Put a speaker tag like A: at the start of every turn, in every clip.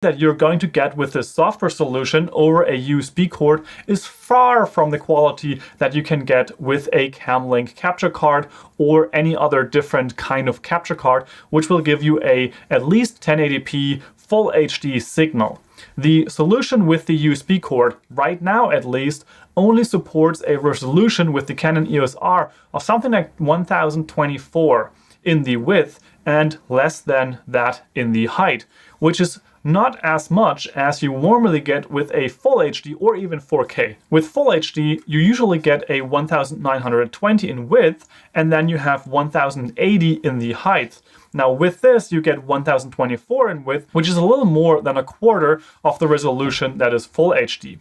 A: that you're going to get with this software solution over a USB cord is far from the quality that you can get with a Camlink capture card or any other different kind of capture card, which will give you a at least 1080p full HD signal. The solution with the USB cord, right now at least, only supports a resolution with the Canon EOS R of something like 1024 in the width and less than that in the height, which is not as much as you normally get with a full HD or even 4K. With full HD, you usually get a 1920 in width, and then you have 1080 in the height. Now with this, you get 1024 in width, which is a little more than a quarter of the resolution that is full HD.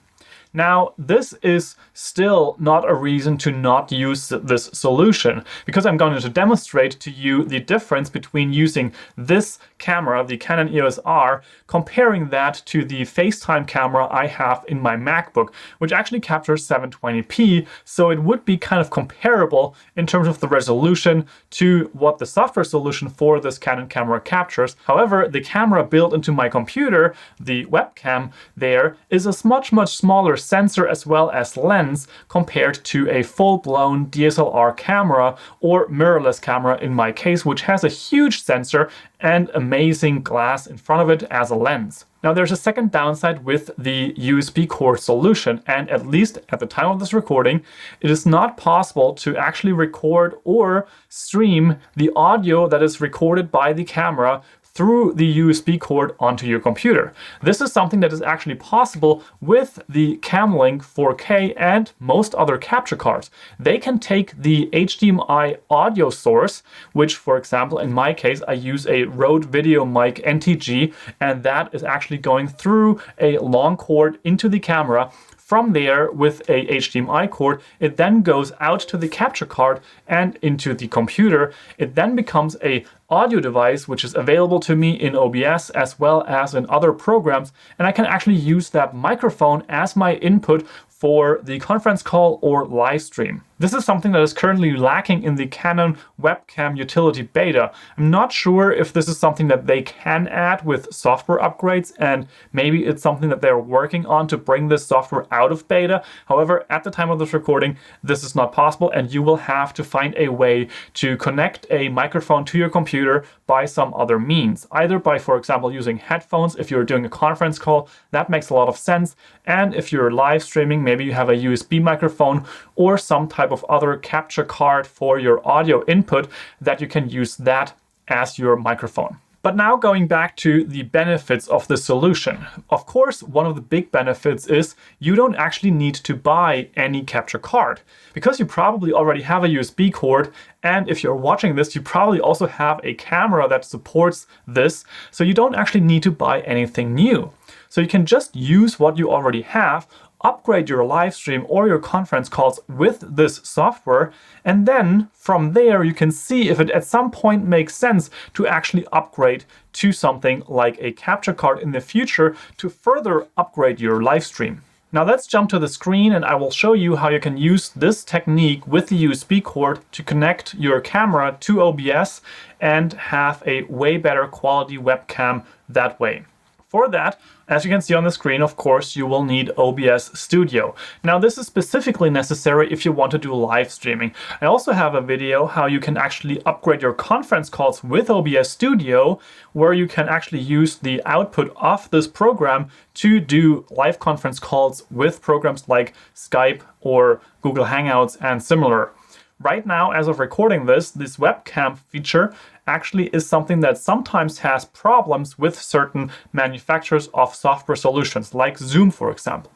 A: Now, this is still not a reason to not use this solution, because I'm going to demonstrate to you the difference between using this camera, the Canon EOS R, comparing that to the FaceTime camera I have in my MacBook, which actually captures 720p, so it would be kind of comparable in terms of the resolution to what the software solution for this Canon camera captures. However, the camera built into my computer, the webcam there, is a much smaller sensor as well as lens compared to a full-blown DSLR camera or mirrorless camera in my case, which has a huge sensor and amazing glass in front of it as a lens. Now there's a second downside with the USB cord solution, and at least at the time of this recording, it is not possible to actually record or stream the audio that is recorded by the camera through the USB cord onto your computer. This is something that is actually possible with the Camlink 4K and most other capture cards. They can take the HDMI audio source, which for example in my case I use a Rode Video Mic NTG, and that is actually going through a long cord into the camera. From there, with a HDMI cord, it then goes out to the capture card and into the computer. It then becomes a audio device which is available to me in OBS as well as in other programs, and I can actually use that microphone as my input for the conference call or live stream. This is something that is currently lacking in the Canon webcam utility beta. I'm not sure if this is something that they can add with software upgrades, and maybe it's something that they're working on to bring this software out of beta. However, at the time of this recording, this is not possible, and you will have to find a way to connect a microphone to your computer by some other means. Either by, for example, using headphones if you're doing a conference call, that makes a lot of sense. And if you're live streaming, maybe you have a USB microphone or some type of other capture card for your audio input that you can use that as your microphone. But now going back to the benefits of the solution. Of course, one of the big benefits is you don't actually need to buy any capture card, because you probably already have a USB cord, and if you're watching this, you probably also have a camera that supports this, so you don't actually need to buy anything new. So you can just use what you already have, upgrade your live stream or your conference calls with this software, and then from there you can see if it at some point makes sense to actually upgrade to something like a capture card in the future to further upgrade your live stream. Now let's jump to the screen and I will show you how you can use this technique with the USB cord to connect your camera to OBS and have a way better quality webcam that way. For that, as you can see on the screen, of course, you will need OBS Studio. Now, this is specifically necessary if you want to do live streaming. I also have a video how you can actually upgrade your conference calls with OBS Studio, where you can actually use the output of this program to do live conference calls with programs like Skype or Google Hangouts and similar. Right now, as of recording this webcam feature actually is something that sometimes has problems with certain manufacturers of software solutions, like Zoom, for example.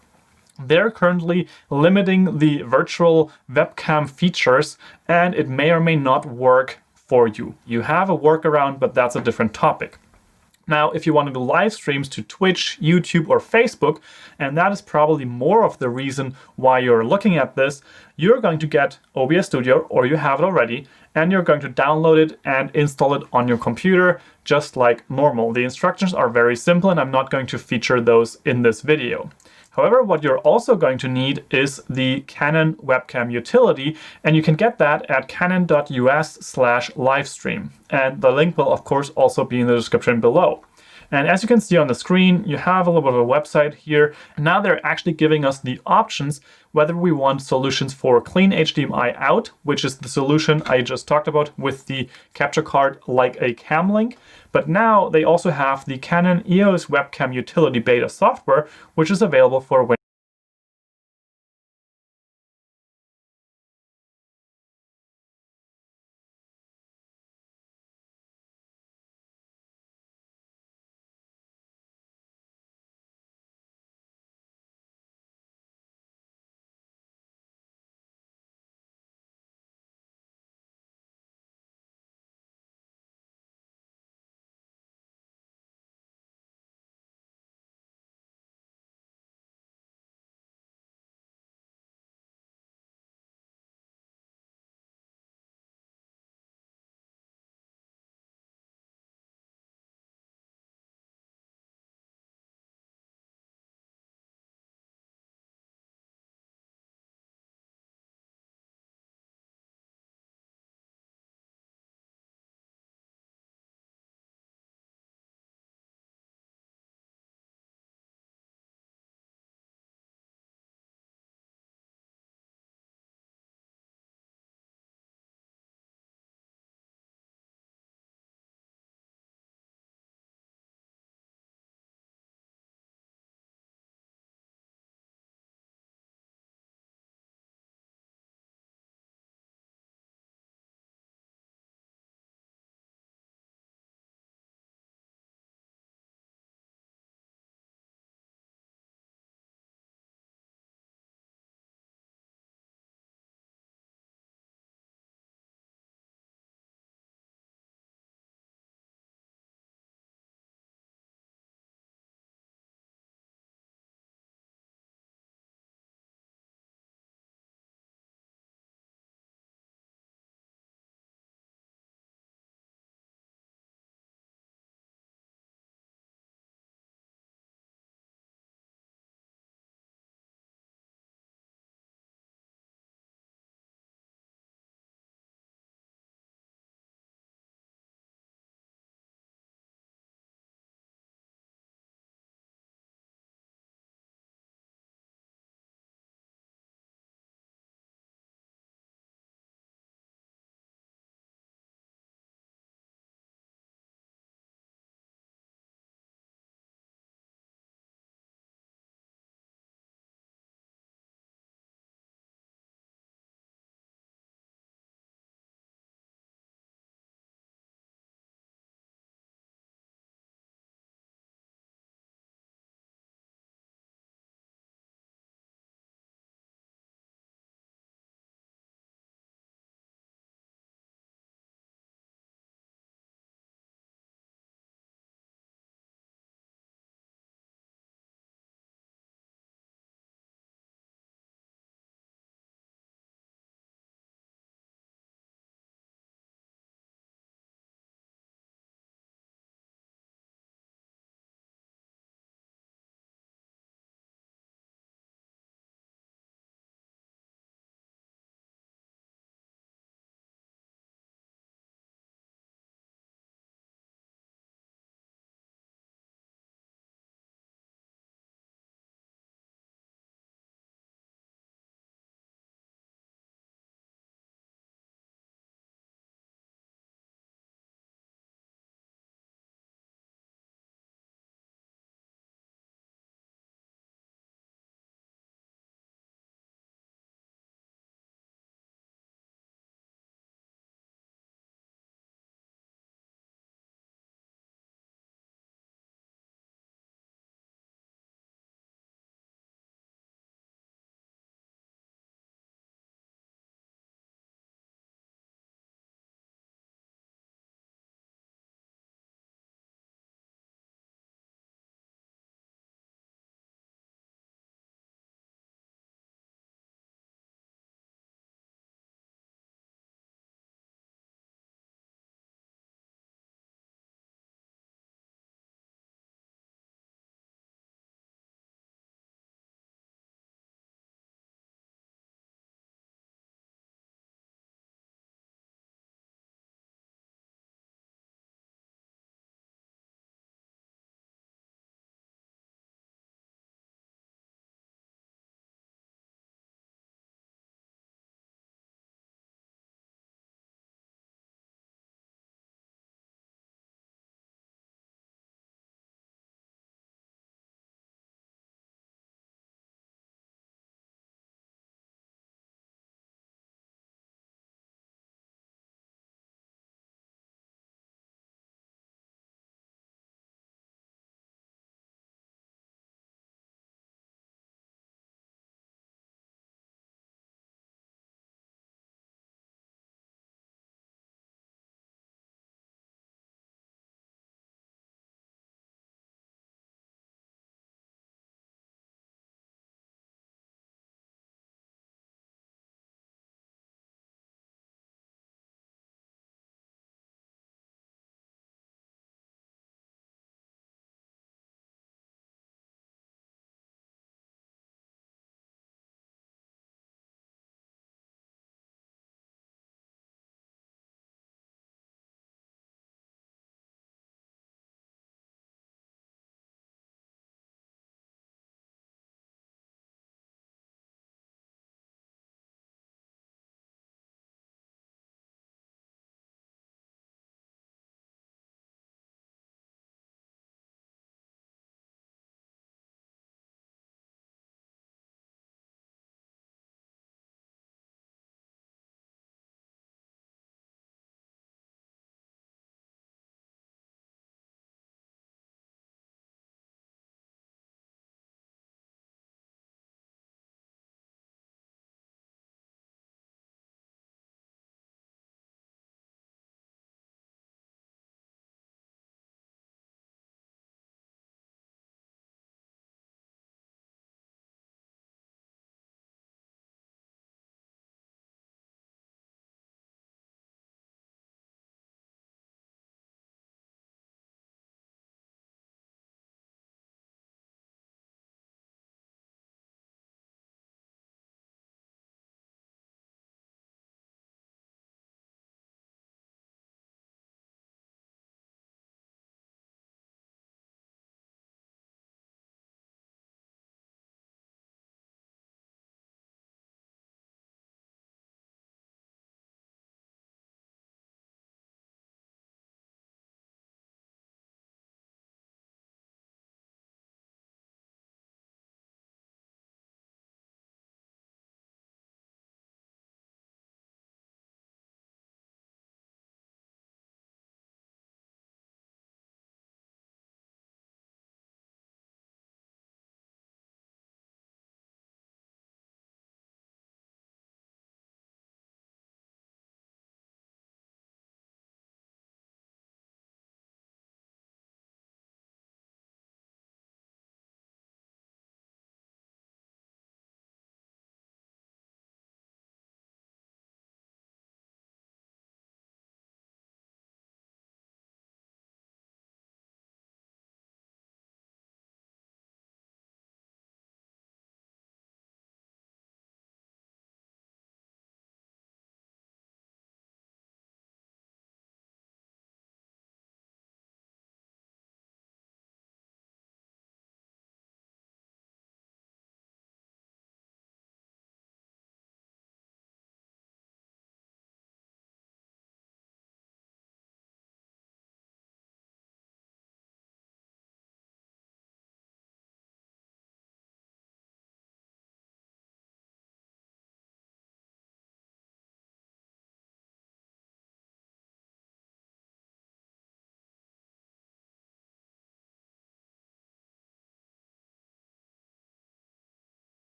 A: They're currently limiting the virtual webcam features, and it may or may not work for you. You have a workaround, but that's a different topic. Now, if you want to do live streams to Twitch, YouTube, or Facebook, and that is probably more of the reason why you're looking at this, you're going to get OBS Studio, or you have it already, and you're going to download it and install it on your computer just like normal. The instructions are very simple, and I'm not going to feature those in this video. However, what you're also going to need is the Canon webcam utility, and you can get that at canon.us/livestream. And the link will, of course, also be in the description below. And as you can see on the screen, you have a little bit of a website here. And now they're actually giving us the options whether we want solutions for clean HDMI out, which is the solution I just talked about with the capture card like a cam link. But now they also have the Canon EOS Webcam Utility Beta software, which is available for Windows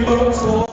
B: Yes,